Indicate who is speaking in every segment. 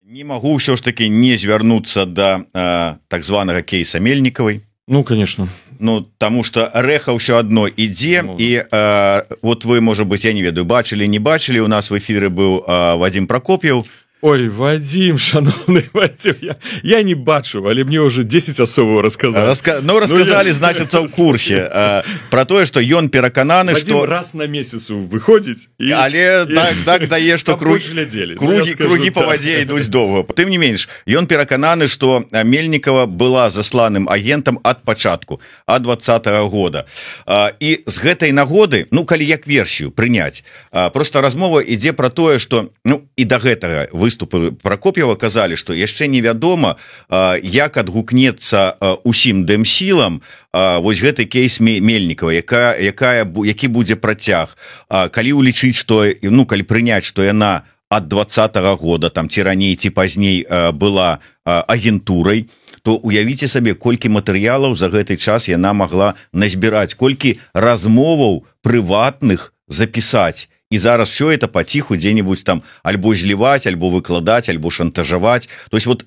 Speaker 1: Не могу ўсё ж таки не звярнуцца до так званага кейса Мельниковой.
Speaker 2: Ну, конечно.
Speaker 1: Ну, тому что рэха ўсё адно ідзе і вот вы, может быть, я не ведаю, бачылі, не бачылі, у нас в эфиры быў Вадим Прокопьев.
Speaker 2: Ой, Вадим, шановный Вадим, я не бачу, але мне уже 10 асобаў рассказали.
Speaker 1: Ну, рассказали, значится, в курсе про то, что ён перакананы,
Speaker 2: Вадим
Speaker 1: что...
Speaker 2: раз на месяц выходить.
Speaker 1: Але так дае, что круги по воде идут долго. Тым не менш, ён перакананы, что Мельникова была засланым агентом от пачатку, от 2020 года. И с гэтай нагоды, ну, калі як версию принять, просто размова ідзе про тое, что, ну, и до гэтага выступы Прокопьева казалі, што яшчэ невядома, як адгукнецца усім дэмсілам вось гэты кейс Мельникова, які будзе працяг, калі улічыць, што, ну, калі прыняць, што яна ад 2020 года, там, ці раней, ці пазней была агентурай, то уявіце сабе, колькі матэрыялаў за гэты час яна магла назбіраць, колькі размоваў прыватных запісаць. И зараз все это потиху где-нибудь там альбо зліваць, альбо выкладаць, альбо шантажаваць. То есть вот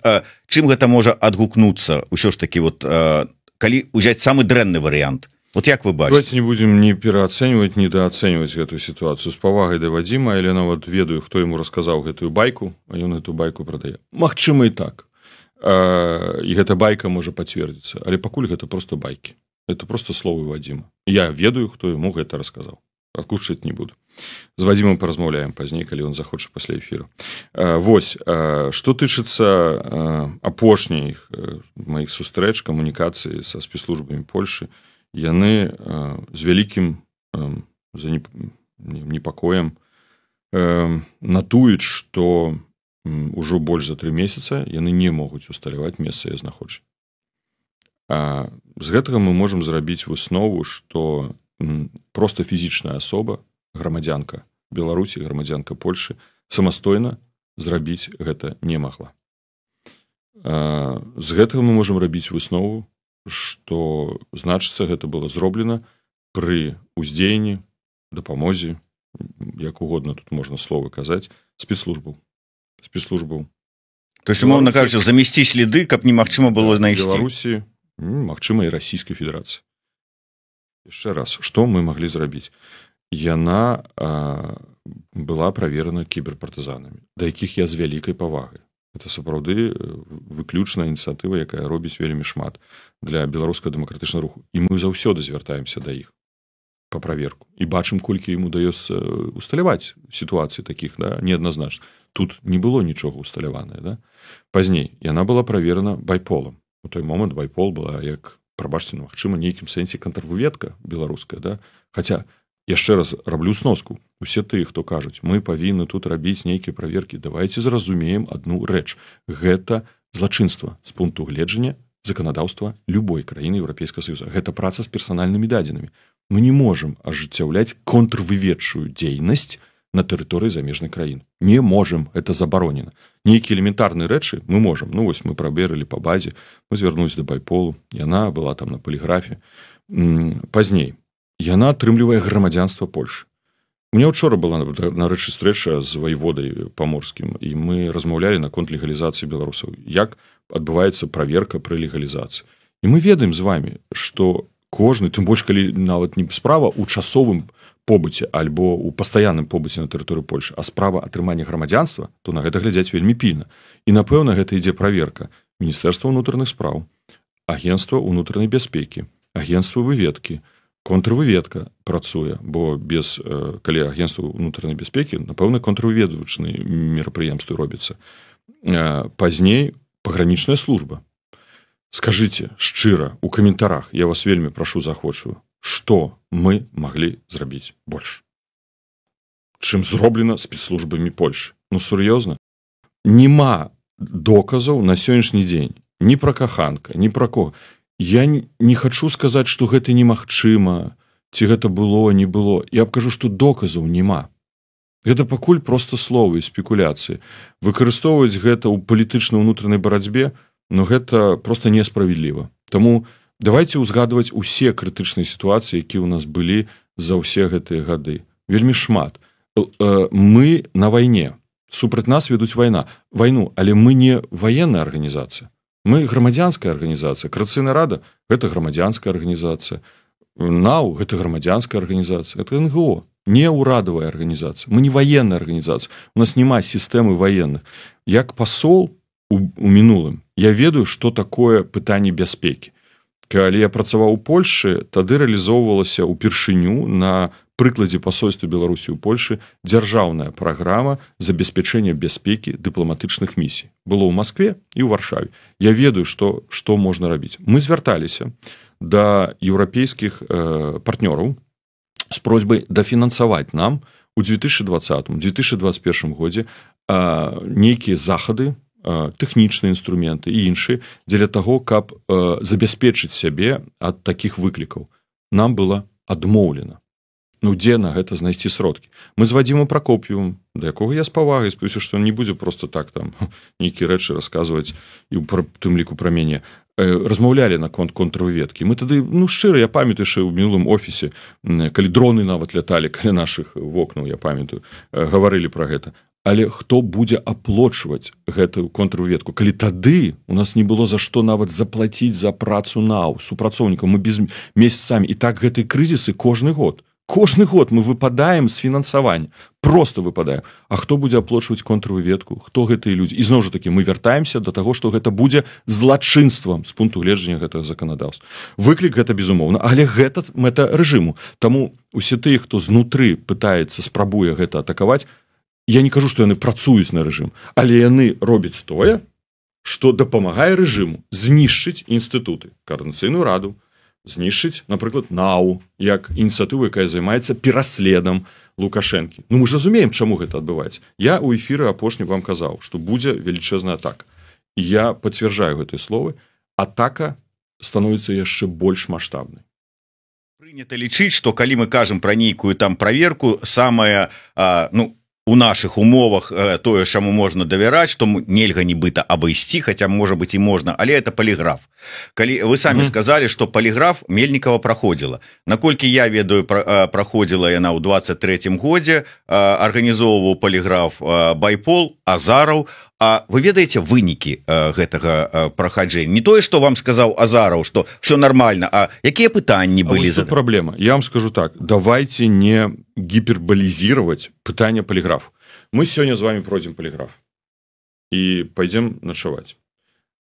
Speaker 1: чым гэта можа адгукнуцца ўсё ж таки вот калі узять самый дрэнны вариант. Вот як вы бачыце?
Speaker 2: Давайте не будем ни пераацэньваць, ни дооцэньваць гэтую ситуацию. С павагай да Вадима, или нават ведаю, хто ему расказаў гэтую байку, а ён эту байку прадае. Магчыма і так. І гэта байка можа пацвердзіцца, але пакуль гэта просто байки. Это просто словы Вадима. Я ведаю, хто ему гэта расказаў. Адкушчаць не буду. З Вадимом поразмаўляем пазней, калі ён захоча пасля эфіру. Вось, што тычыцца апошніх маіх сустрэч, камунікацыі са спецслужбамі Польшы, яны з вялікім непакоем натуюць, што ўжо больш за 3 месяца яны не могуць усталяваць месца яе знаходжання. З гэтага мы можам зрабіць выснову, што просто фізічная асоба, грамадзянка Беларусі, грамадзянка Польшы, самастойна зрабіць гэта не магла. З гэтага мы можам рабіць выснову, што, значыцца, гэта было зроблена пры ўздзеянні, дапамозе, як угодно тут можна словы казаць, спецслужбаў.
Speaker 1: То есть, умоўна кажучы, замесці следы, каб немагчыма было знайсці.
Speaker 2: Беларусі, магчыма, і Расійскай Федэрацыі. Яшчэ раз, што мы маглі зрабіць? Яна была праверана кіберпартызанамі, да якіх я з вялікай павагай. Это сапраўды выключная ініцыятыва, якая робіць вельмі шмат для беларускага дэмакратычнага руху. І мы заўсёды звяртаемся да іх па праверку. І бачым, колькі ім удаецца усталяваць сітуацыі такіх, да, неадназначна. Тут не было нічога усталяванае. Да? Пазней яна была праверана байполам. У той момант байпол была як, прабачце, магчыма, нейкім сэнсе контрвыведка беларуская, да? Хаця, яшчэ раз раблю сноску. Усе тыя, хто кажуць, мы павінны тут рабіць нейкія праверкі, давайте зразумеем адну рэч. Гэта злачынства з пункту гледжання заканадаўства любой краіны Еўрапейскага Саюза. Гэта праца з персанальнымі дадзенымі. Мы не можам ажыццяўляць контрвыведчую дзейнасць на тэрыторыі замежнай краіны. Не можам, это забаронена. Нейкія элементарныя рэчы мы можам. Ну, вось мы праберылі па базе, мы звярнуліся да байполу, яна была там на поліграфе. Пазней яна атрымлівае грамадзянства Польшы. У меня учора была, нарэчы, стрэча з ваеводай паморскім, і мы размаўлялі наконт легалізацыі беларусаў. Як адбываецца праверка пры легалізацыі. І мы ведаем з вами, што кожны, тым больш, калі нават не справа ў часовым побыце альбо ў пастаянным побыце на тэрыторыі Польшы, а справа атрымання грамадзянства, то на гэта глядзяць вельмі пільна. І, напэўна, гэта ідзе праверка Міністэрства ўнутраных спраў, Агенцтва ўнутранай бяспекі, Агенцтва выведкі, контрвыведка працуе, бо без, калі Агенцтва ўнутранай бяспекі, напэўна, контрвыведвачныя мерапрыемствы робяцца. Пазней пагранічная служба. Скажыце шчыра у каментарах, я вас вельмі прашу, захочу, што мы маглі зрабіць больш? Чым зроблена спецслужбамі Польшы? Ну, сур'ёзна? Нема доказаў на сённяшні дзень ні пра каханка, ні пра кого. Я не хачу сказаць, што гэта немагчыма, ці гэта было, не было. Я кажу, што доказаў няма. Гэта пакуль проста словы і спекуляцыі. Выкарыстоўваць гэта ў палітычнай унутранай барацьбе, но гэта проста несправядліва. Таму давайте узгадваць усе крытычныя сітуацыі, якія ў нас былі за ўсе гэтыя гады. Вельмі шмат. Мы на вайне. супраць нас вядуць вайну, але мы не военная арганізацыя, мы грамадзянская арганізацыя. Координацыйная рада – гэта грамадзянская арганізацыя, НАУ – гэта грамадзянская арганізацыя, это НГО, не ўрадавая арганізацыя, мы не военная арганізацыя, у нас няма сістэмы военных. Як пасол у мінулым я ведаю, што такое пытанне бяспекі. Калі я працаваў у Польшы, тады рэалізоўвалася ўпершыню на прыкладзе пасольства Беларусі ў Польшы дзяржаўная праграма забеспячэння бяспекі дыпламатычных місій. Было ў Маскве і ў Варшаве. Я ведаю, што можна рабіць. Мы звярталіся да еўрапейскіх партнёраў з просьбай дафінансаваць нам у 2020-2021 годзе нейкія захады, тэхнічныя інструменты і іншыя дзеля таго, каб забяспечыць сябе ад такіх выклікаў. Нам было адмоўлена. Дзе на гэта знайсці сродкі? Мы з Вадзімом Пракоп'евым, да якога я з павагай, спадзяюся, што не будзе просто так там нейкія рэчы расказваць і ў тым ліку пра мяне. Размаўлялі наконт контрвыведкі. Мы тады, шчыра, я памятаю, што ў мінулым офісе, калі дроны нават ляталі каля нашых вокнаў, я памятаю, гаварылі пра гэта. Але хто будзе аплочваць гэтую контрвыведку? Калі тады у нас не было за што нават заплаціць за працу НАУ, супрацоўнікаў, мы без месяцамі. І так гэтыя крызісы кожны год. Кожны год мы выпадаем з фінансавання. Просто выпадаем. А хто будзе аплочваць контрвыведку? Хто гэтыя людзі? І зноў жа такі, мы вяртаемся да таго, што гэта будзе злачынствам з пункту гледжання гэтага заканадаўства. Выклік гэта безумоўна, але гэта мэта рэжыму. Таму усе тыя, хто знутры пытаецца, спрабуе гэта атакаваць, я не кажу, што яны працуюць на рэжым, але яны робяць тое, што дапамагае рэжыму знішчыць інстытуты, Координацыйную раду, знішчыць, напрыклад, НАУ, як ініцыятыву, якая займаецца пераследам Лукашэнкі. Мы ж разумеем, чаму гэта адбываецца. Я ў эфіры апошні вам казаў, што будзе велічэзная атака. І я пацвярджаю гэтыя словы. Атака становіцца яшчэ больш маштабнай.
Speaker 1: Прынята лічыць, што калі мы кажам пра нейкую там праверку, самая, у наших умовах тое, чаму можна давяраць, што нельга нібыта абысці, хаця можа быць і можна, але это поліграф. Калі вы самі сказалі, што поліграф Мельнікава праходзіла. Наколькі я ведаю, праходзіла яна ў 23-м годзе, арганізоўваў поліграф Байпол, Азараў. А вы ведаеце вынікі гэтага праходжэння? Не тое, што вам сказаў Азараў, што все нормально, а якія пытанні былі?
Speaker 2: А праблема. Я вам скажу так, давайте не гіпербалізировать пытанне поліграфу. Мы сёння з вами пройдзем поліграф і пойдзем начаваць.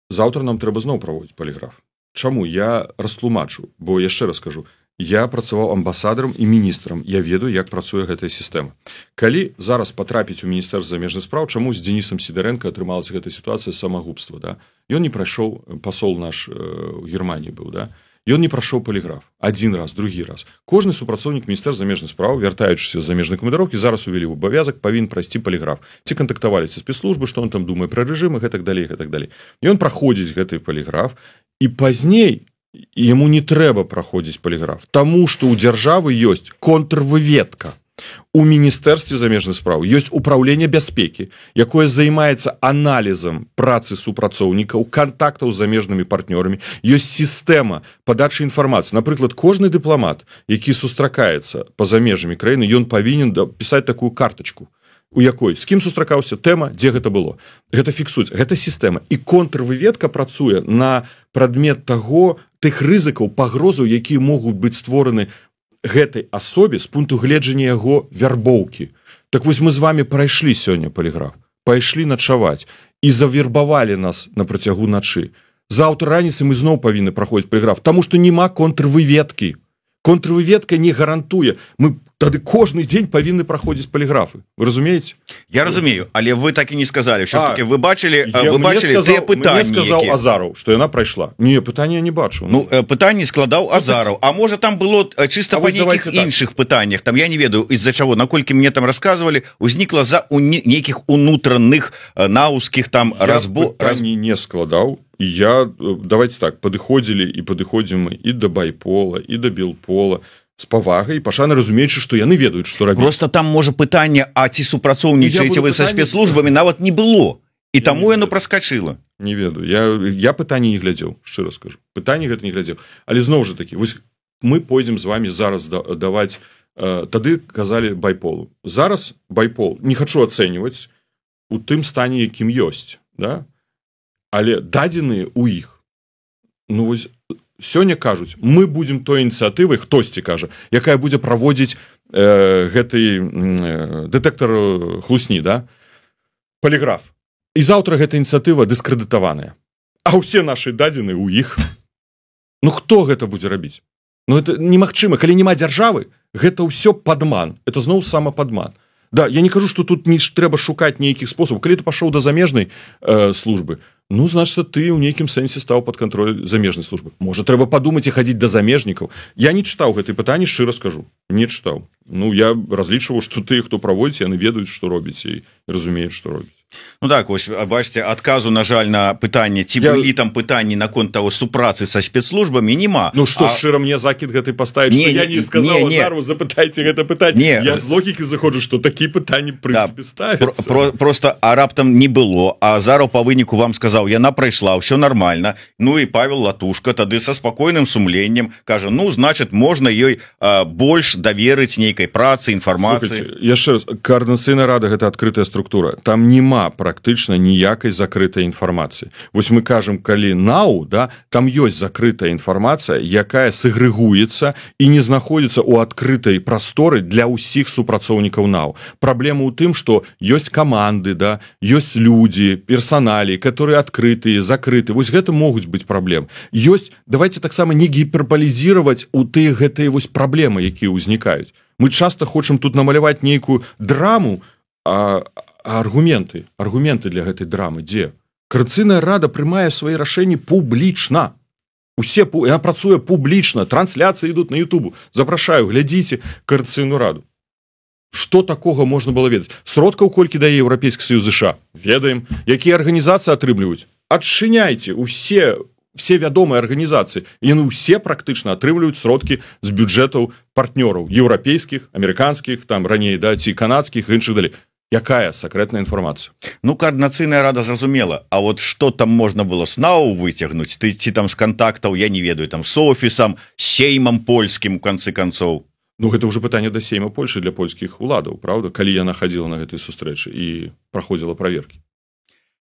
Speaker 2: Заўтра нам трэба зноў праводзіць поліграф. Чаму? Я растлумачу, бо яшчэ раз скажу. Я працаваў амбасадарам і міністрам. Я ведаю, як працуе гэтая сістэма. Калі зараз патрапіць у Міністэрства замежных спраў, чаму з Денісам Сідоренко атрымалася гэтая сітуацыя самагубства, да? Ён не прайшоў, пасол наш у Германії быў, да? Ён не прайшоў поліграф. Адзін раз, другі раз. Кожны супрацоўнік Міністэрства замежных спраў, вяртаючыся з замежнай камандыроўкі, зараз увялі ў абавязак, павінен прайсці поліграф. Ці кантактаваліся спецслужбы, што он там думае пра рэжым і гэтак далей, гэтак далей. Ён праходзіць гэты поліграф, і пазней яму не трэба праходзіць поліграф, таму што ў дзяржавы ёсць контрвыведка. У Міністэрстве замежных спраў ёсць упраўленне бяспекі, якое займаецца аналізам працы супрацоўнікаў, кантактаў з замежнымі партнёрамі. Ёсць сістэма падачы інфармацыі. Напрыклад, кожны дыпламат, які сустракаецца па-за межамі краіны, ён павінен пісаць такую картачку, у якой, з кім сустракаўся, тэма, дзе гэта было. Гэта фіксуецца, гэта сістэма. І контрвыведка працуе на прадмет таго, тых рызыкаў, пагрозаў, якія могуць быць створаны гэтай асобе з пункту гледжання яго вярбоўкі. Так вось мы з вами прайшлі сёння поліграф, пайшлі начаваць і завербавалі нас на працягу начы. Заўтра раніцай мы зноў павінны праходзіць поліграф, таму што няма контрвыведкі. Контрвыведка не гарантуе. Мы тады кожны дзень павінны праходзіць поліграфы. Вы разумееце?
Speaker 1: Я разумею, але вы так і не сказалі. Все-таки вы бачылі тыя пытанні.
Speaker 2: Мне сказаў Азараў, што яна прайшла. Не, пытання я не бачу.
Speaker 1: Пытанні складаў Азараў. А можа там было чыста па нейкіх іншых пытаннях. Там я не ведаю, из-за чаго. Наколькі мне там расказвалі, узнікла за нейкіх унутраных наўскіх там разбор.
Speaker 2: Я пытанні не складаў. І я, давайте так, падыходзілі і падыходзім мы і да Байпола, і да Белпола з павагай, пашана разумеючы, што яны ведаюць, што рабіць.
Speaker 1: Просто там, можа, пытанне, а ці супрацоўнічаеце вы са спецслужбамі, нават не было. І таму яно праскачыла.
Speaker 2: Не ведаю. Я пытанне не глядзеў, шчыра скажу. Пытанне гэта не глядзеў. Але зноў жа такі, вось мы пойдзем з вами зараз даваць, тады казалі Байполу. Зараз Байпол, не хачу ацэньваць, у тым стане, якім ёсць, да? Але дадзеныя ў іх. Ну вось сёння кажуць, мы будзем той ініцыятывай, хтосьці кажа, якая будзе праводзіць гэты дэтэктар хлусні, да? Поліграф. І заўтра гэта ініцыятыва дыскрэдытаваная. А ўсе нашы дадзеныя ў іх. Ну хто гэта будзе рабіць? Ну это немагчыма, калі няма дзяржавы, гэта ўсё падман, это зноў самападман. Да, я не кажу, што тут не трэба шукаць нейкіх спосабаў. Калі ты пашоў да замежнай службы, ну, значит, ты ў нейкім сэнсе стаў пад кантроль замежнай службы. Можа, трэба падумаць і хадзіць да замежнікаў. Я не чытаў гэтай пытанні, шчыра скажу. Не чытаў. Ну, я разлічваў, што тыя, хто праводзіць, яны ведаюць, што робіць і разумеюць, што робіць.
Speaker 1: Ну так, вось, бачыце, адказу, на жаль, на пытанне, ці былі там пытанні наконт таго супрацы са спецслужбамі, нема.
Speaker 2: Ну што, шчыра мне закід гэтай паставіць, што я не сказаў Азарову, запытайце гэта пытанне. Я з логікі заходжу, што такі пытанні в прынцыпе ставяцца.
Speaker 1: Просто раптам не было, а Азаров па выніку вам сказаў, яна прайшла, ўсё нармальна. Ну і Павел Латушка тады са спакойным сумленнем кажа, ну, значит, можна ёй больш даверыць нейкай працы, інфармацыі.
Speaker 2: Яшчэ раз, Координацыйная рада гэта адкрытая структура. Там нема практычна ніякай закрытай інфармацыі. Вось мы кажам, калі НАУ, да, там ёсць закрытая інфармацыя, якая сегрэгуецца і не знаходзіцца ў адкрытай прасторы для ўсіх супрацоўнікаў НАУ. Праблема ў тым, што ёсць каманды, да, ёсць людзі, персаналі, которые адкрытыя, закрыты. Вось гэта могуць быць праблем. Ёсць, давайте таксама не гіпербалізировать у тыя гэтыя вось праблемы, якія ўзнікаюць. Мы часто хочам тут намаляваць нейкую драму, аргументы для гэтай драмы дзе? Координацыйная рада прымае свае рашэнні публічна. Яна працуе публічна, трансляцыі ідуць на YouTube. Запрашаю, глядзіце Координацыйную раду. Што такога можна было ведаць? Сродкаў колькі дае Еўрапейскі Саюз ЗША? Ведаем. Якія арганізацыі атрымліваюць? Адчыняйце усе вядомыя арганізацыі. Яны ўсе практычна атрымліваюць сродкі з бюджэтаў партнёраў еўрапейскіх, амерыканскіх, там раней, да, ці канадскіх, іншых далей. Якая сакрэтная інфармацыя?
Speaker 1: Ну, Координацыйная рада зразумела, а вот што там можна было з НАУ выцягнуць, ці там з кантактаў, я не ведаю, там з офісам, з сеймам польскім, у канцы канцоў.
Speaker 2: Ну, гэта ўжо пытанне да сейма Польшы для польскіх уладаў, правда? Калі яна хадзіла на гэтай сустрэчы і праходзіла праверкі.